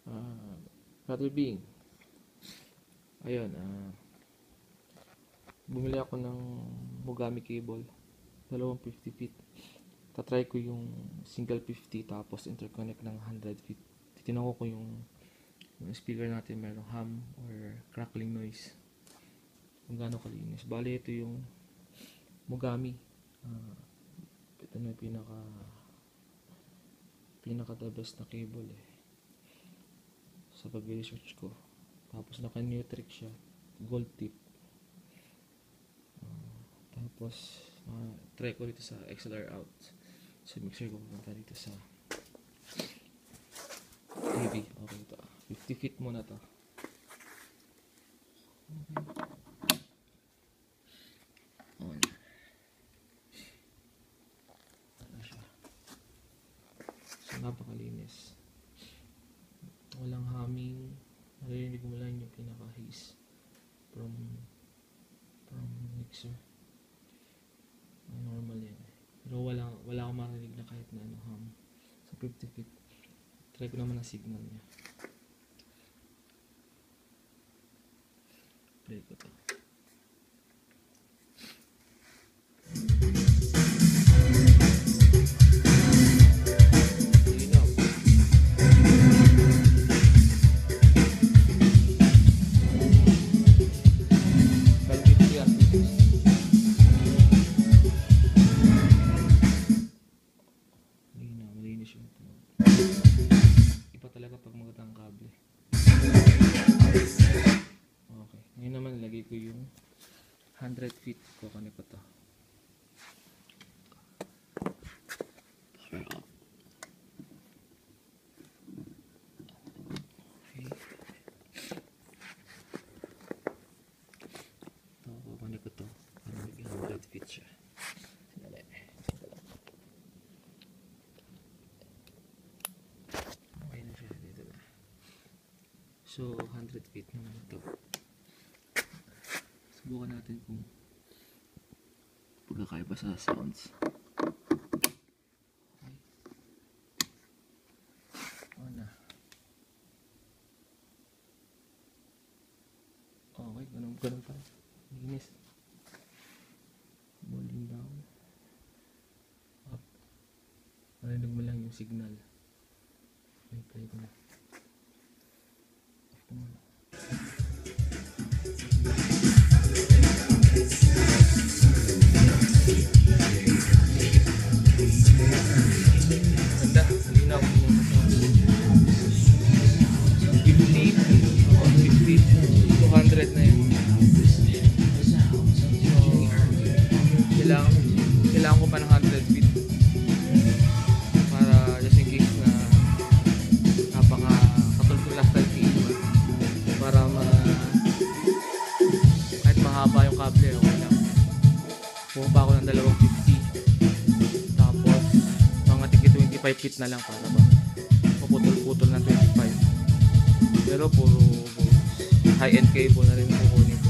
Ah, Brother Bing, ayun, bumili ako ng Mogami cable, dalawang 50 feet. Tatry ko yung single 50 tapos interconnect ng 100 feet. Titinan ko yung speaker natin merong hum or crackling noise. Kung gaano kalinis. Bale, ito yung Mogami. Ito na yung pinaka the best na cable sa pag-research ko. Tapos naka-Neutrik siya, gold tip. Tapos try ko dito sa XLR out. So mixer ko pupunta dito sa TV. Okay, ito 50 feet muna to. On. Ano siya? So napakalinis. Walang humming. Narinig mo lang yung pinaka-hiss from mixer. Normal yan. Pero wala akong marinig na kahit na hum sa 50 feet. Try ko naman ang signal niya. Play ko to. Iba talaga pag magandang kable. Okay. Ngayon naman lagay ko yung 100 feet. Kukunin ko to. Okay. Ito, kukunin ko to. Para maging 100 feet siya. So, 100 feet naman ito. Subukan natin kung pagkakaiba sa sounds. Okay. On na. Okay, ganun pa. Linis. Volume down. Up. Marinig mo lang yung signal. Play ko na. Ganda, malinaw. 50, 200 na yun. So, kailangan ko pa ng 100 feet para just in case na napaka-katulog last time para kahit mahaba yung kable, okay lang. Bumaba ako ng 250 tapos mga tiki 25 feet na lang para ba maputol-putol ng 25, pero puro high-end cable na rin kukunin ko.